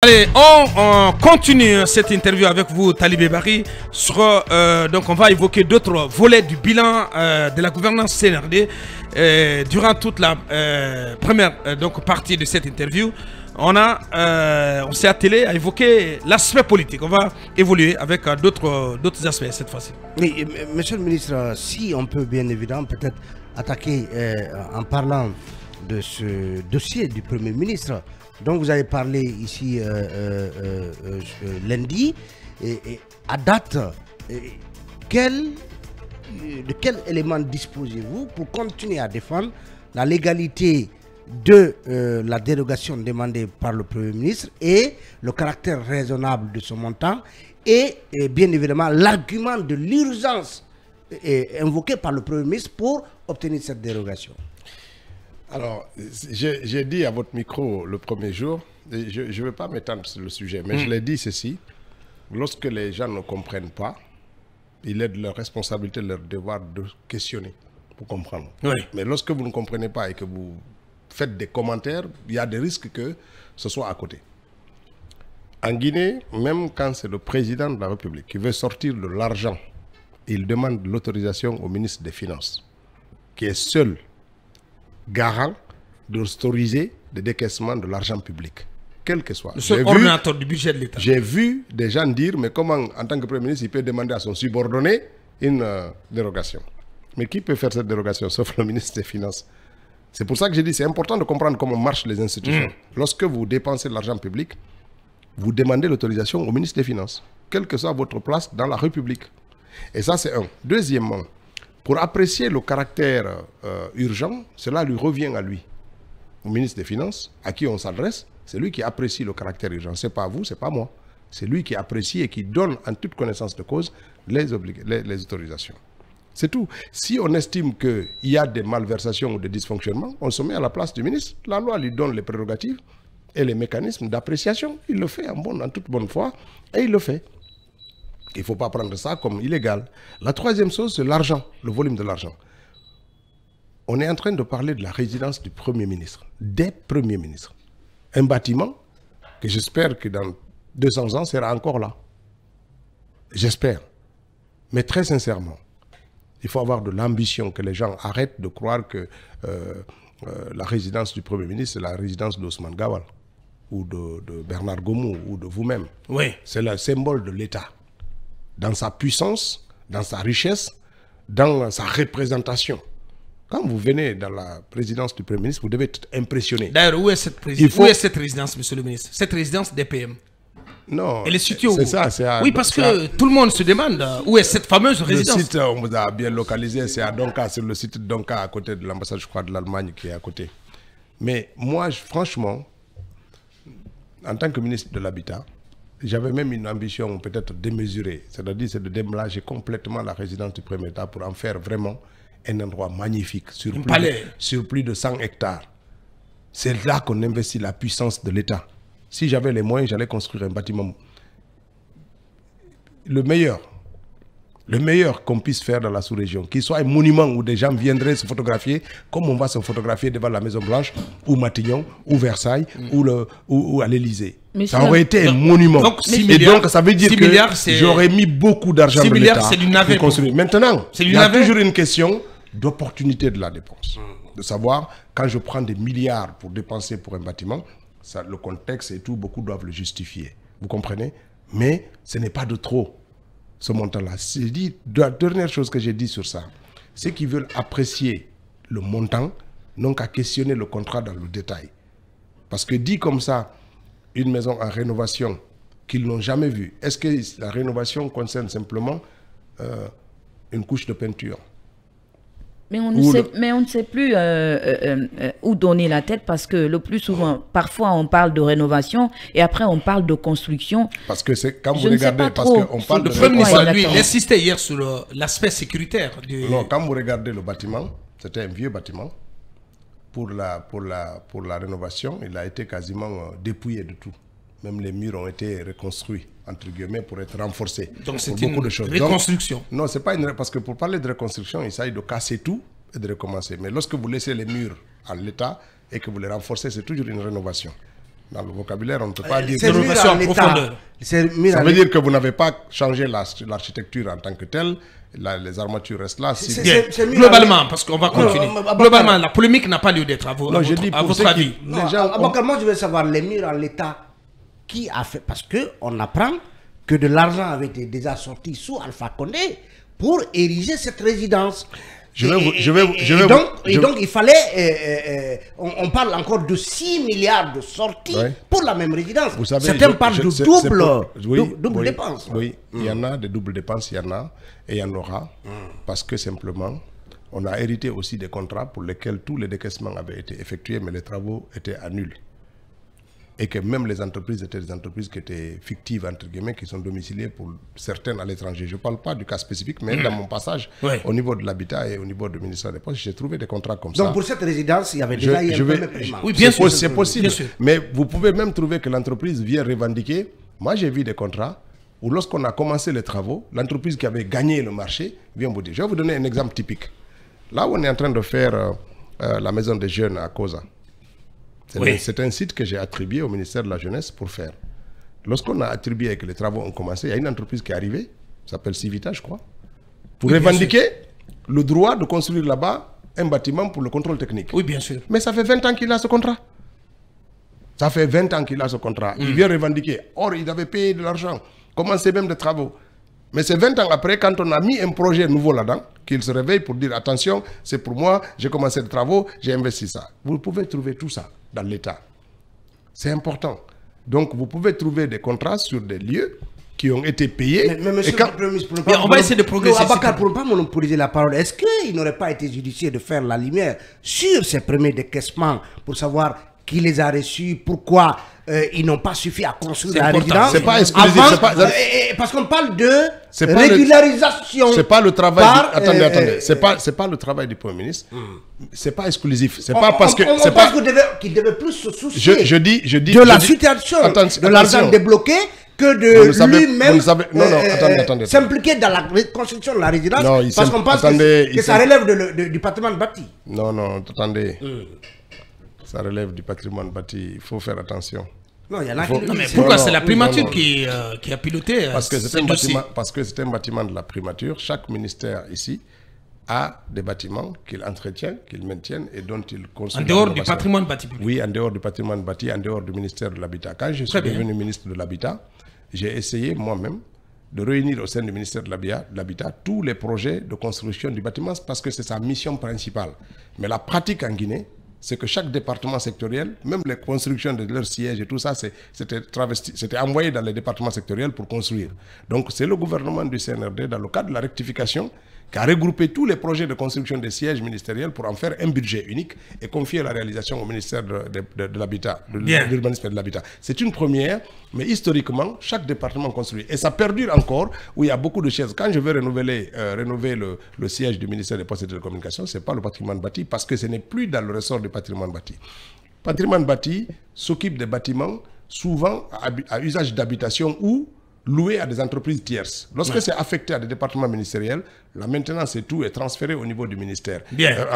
Allez, on continue cette interview avec vous, Talibé Bari. Donc on va évoquer d'autres volets du bilan de la gouvernance CNRD. Durant toute la première partie de cette interview, on s'est attelé à évoquer l'aspect politique. On va évoluer avec d'autres aspects cette fois-ci. Oui, monsieur le ministre, si on peut bien évidemment peut-être attaquer en parlant de ce dossier du Premier ministre, dont vous avez parlé ici lundi, et à date, de quel élément disposez-vous pour continuer à défendre la légalité de la dérogation demandée par le Premier ministre et le caractère raisonnable de son montant et bien évidemment l'argument de l'urgence invoqué par le Premier ministre pour obtenir cette dérogation? Alors, j'ai dit à votre micro le premier jour, et je ne vais pas m'étendre sur le sujet, mais je l'ai dit ceci, lorsque les gens ne comprennent pas, il est de leur responsabilité, de leur devoir de questionner pour comprendre. Oui. Mais lorsque vous ne comprenez pas et que vous faites des commentaires, il y a des risques que ce soit à côté. En Guinée, même quand c'est le président de la République qui veut sortir de l'argent, il demande l'autorisation au ministre des Finances, qui est seul garant d'autoriser le décaissement de l'argent public, quel que soit. Le seul ordinateur du budget de l'État. J'ai vu des gens dire, mais comment, en tant que Premier ministre, il peut demander à son subordonné une dérogation? Mais qui peut faire cette dérogation, sauf le ministre des Finances? C'est pour ça que j'ai dit, c'est important de comprendre comment marchent les institutions. Lorsque vous dépensez de l'argent public, vous demandez l'autorisation au ministre des Finances, quelle que soit votre place dans la République. Et ça, c'est un. Deuxièmement, pour apprécier le caractère urgent, cela lui revient à lui, au ministre des Finances, à qui on s'adresse. C'est lui qui apprécie le caractère urgent. Ce n'est pas vous, ce n'est pas moi. C'est lui qui apprécie et qui donne en toute connaissance de cause les autorisations. C'est tout. Si on estime qu'il y a des malversations ou des dysfonctionnements, on se met à la place du ministre. La loi lui donne les prérogatives et les mécanismes d'appréciation. Il le fait en toute bonne foi et il le fait. Il ne faut pas prendre ça comme illégal. La troisième chose, c'est l'argent, le volume de l'argent. On est en train de parler de la résidence du Premier ministre, des premiers ministres. Un bâtiment que j'espère que dans 200 ans sera encore là. J'espère. Mais très sincèrement, il faut avoir de l'ambition, que les gens arrêtent de croire que la résidence du Premier ministre, c'est la résidence d'Ousmane Gawal, ou de Bernard Gomou, ou de vous-même. Oui. C'est le symbole de l'État. Dans sa puissance, dans sa richesse, dans sa représentation. Quand vous venez dans la présidence du Premier ministre, vous devez être impressionné. D'ailleurs, où est cette résidence, monsieur le ministre? Cette résidence des PM? Non, elle est située où? C'est ça. Oui, parce que tout le monde se demande où est cette fameuse résidence. Le site, on vous a bien localisé, c'est à Donka, c'est le site de Donka, à côté de l'ambassade, je crois, de l'Allemagne qui est à côté. Mais moi, franchement, en tant que ministre de l'Habitat, j'avais même une ambition peut-être démesurée, c'est-à-dire c'est de déménager complètement la résidence du Premier État pour en faire vraiment un endroit magnifique sur plus de 100 hectares. C'est là qu'on investit la puissance de l'État. Si j'avais les moyens, j'allais construire un bâtiment. Le meilleur qu'on puisse faire dans la sous-région, qu'il soit un monument où des gens viendraient se photographier, comme on va se photographier devant la Maison Blanche, ou Matignon, ou Versailles, ou à l'Élysée. Ça aurait été un monument. Donc, donc ça veut dire que j'aurais mis beaucoup d'argent de l'État pour construire. Maintenant, il y a toujours une question d'opportunité de la dépense. De savoir, quand je prends des milliards pour dépenser pour un bâtiment, ça, le contexte et tout, beaucoup doivent le justifier. Vous comprenez? Mais ce n'est pas de trop. Ce montant-là. C'est dit, la dernière chose que j'ai dit sur ça, c'est qu'ils veulent apprécier le montant, non qu'à questionner le contrat dans le détail. Parce que dit comme ça, une maison en rénovation qu'ils n'ont jamais vue, est-ce que la rénovation concerne simplement une couche de peinture? Mais on ne sait plus où donner la tête, parce que le plus souvent, parfois on parle de rénovation et après on parle de construction. Parce que c'est quand vous regardez, parce qu'on parle de Premier ministre, lui, il insistait hier sur l'aspect sécuritaire. Non, quand vous regardez le bâtiment, c'était un vieux bâtiment. Pour la rénovation, il a été quasiment dépouillé de tout. Même les murs ont été reconstruits, entre guillemets, pour être renforcés. Donc c'est une reconstruction. Donc, non, c'est pas une... Parce que pour parler de reconstruction, il s'agit de casser tout et de recommencer. Mais lorsque vous laissez les murs en l'état et que vous les renforcez, c'est toujours une rénovation. Dans le vocabulaire, on ne peut pas dire... Rénovation en profondeur. Ça veut dire que vous n'avez pas changé l'architecture en tant que telle. Les armatures restent là. Globalement, parce qu'on va continuer. Globalement, la polémique n'a pas lieu d'être à votre avis. Moi, je veux savoir les murs en l'état, qui a fait... Parce qu'on apprend que de l'argent avait été déjà sorti sous Alpha Condé pour ériger cette résidence. Donc, il fallait... on parle encore de 6 milliards de sorties pour la même résidence. Vous savez, certains parlent de double dépense. Oui, il y en a des doubles dépenses, il y en a, et il y en aura, parce que simplement, on a hérité aussi des contrats pour lesquels tous les décaissements avaient été effectués, mais les travaux étaient annulés. Et que même les entreprises étaient des entreprises qui étaient fictives, entre guillemets, qui sont domiciliées pour certaines à l'étranger. Je ne parle pas du cas spécifique, mais dans mon passage, au niveau de l'habitat et au niveau du ministère des Postes, j'ai trouvé des contrats comme ça. Donc pour cette résidence, il y avait déjà eu un premier paiement. Oui, bien sûr. C'est possible. Mais vous pouvez même trouver que l'entreprise vient revendiquer. Moi, j'ai vu des contrats où lorsqu'on a commencé les travaux, l'entreprise qui avait gagné le marché vient vous dire. Je vais vous donner un exemple typique. Là où on est en train de faire la maison des jeunes à Koza, c'est un site que j'ai attribué au ministère de la Jeunesse pour faire. Lorsqu'on a attribué et que les travaux ont commencé, il y a une entreprise qui est arrivée, s'appelle Civita, je crois, pour revendiquer le droit de construire là-bas un bâtiment pour le contrôle technique. Oui, bien sûr. Mais ça fait 20 ans qu'il a ce contrat. Ça fait 20 ans qu'il a ce contrat. Il vient revendiquer. Or, il avait payé de l'argent, commencé même des travaux. Mais c'est 20 ans après, quand on a mis un projet nouveau là-dedans, qu'il se réveille pour dire, attention, c'est pour moi, j'ai commencé des travaux, j'ai investi ça. Vous pouvez trouver tout ça dans l'État. C'est important. Donc, vous pouvez trouver des contrats sur des lieux qui ont été payés. Mais monsieur le Premier ministre, on va essayer de progresser. Abakar, pour ne pas monopoliser la parole, est-ce qu'il n'aurait pas été judicieux de faire la lumière sur ces premiers décaissements pour savoir qui les a reçus, pourquoi ils n'ont pas suffi à construire la résidence? C'est pas exclusif. Parce qu'on parle de régularisation. C'est pas le travail. Attendez. C'est pas le travail du Premier ministre. C'est pas exclusif. C'est pas parce que. On pense qu'il devait plus se soucier de la situation de l'argent débloqué que de lui-même s'impliquer dans la construction de la résidence. Parce qu'on pense que ça relève du patrimoine bâti. Non, attendez. Ça relève du patrimoine bâti. Il faut faire attention. Non, il y en a qui... mais pourquoi c'est la primature qui a piloté parce que c'est un bâtiment de la primature. Chaque ministère ici a des bâtiments qu'il entretient, qu'il maintient et dont il construit. En dehors du patrimoine bâti public. Oui, en dehors du patrimoine bâti, en dehors du ministère de l'Habitat. Quand je suis devenu ministre de l'Habitat, j'ai essayé moi-même de réunir au sein du ministère de l'Habitat tous les projets de construction du bâtiment parce que c'est sa mission principale. Mais la pratique en Guinée, c'est que chaque département sectoriel, même les constructions de leurs sièges et tout ça, c'était envoyé dans les départements sectoriels pour construire. Donc c'est le gouvernement du CNRD, dans le cadre de la rectification, qui a regroupé tous les projets de construction des sièges ministériels pour en faire un budget unique et confier la réalisation au ministère de l'Habitat, de l'urbanisme et de l'Habitat. C'est une première, mais historiquement, chaque département construit. Et ça perdure encore, où il y a beaucoup de choses. Quand je veux rénover le siège du ministère des Postes et de la Communication, ce n'est pas le patrimoine bâti, parce que ce n'est plus dans le ressort du patrimoine bâti. Le patrimoine bâti s'occupe des bâtiments, souvent à usage d'habitation ou loué à des entreprises tierces. Lorsque c'est affecté à des départements ministériels, la maintenance et tout est transféré au niveau du ministère.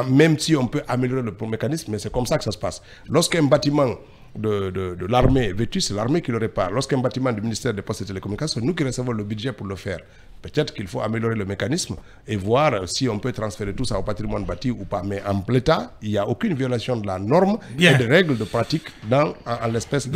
Même si on peut améliorer le mécanisme, mais c'est comme ça que ça se passe. Lorsqu'un bâtiment de l'armée vêtue, c'est l'armée qui le répare. Lorsqu'un bâtiment du ministère des Postes et des Télécommunications, c'est nous qui recevons le budget pour le faire. Peut-être qu'il faut améliorer le mécanisme et voir si on peut transférer tout ça au patrimoine bâti ou pas. Mais en l'état, il n'y a aucune violation de la norme et des règles de pratique en l'espèce.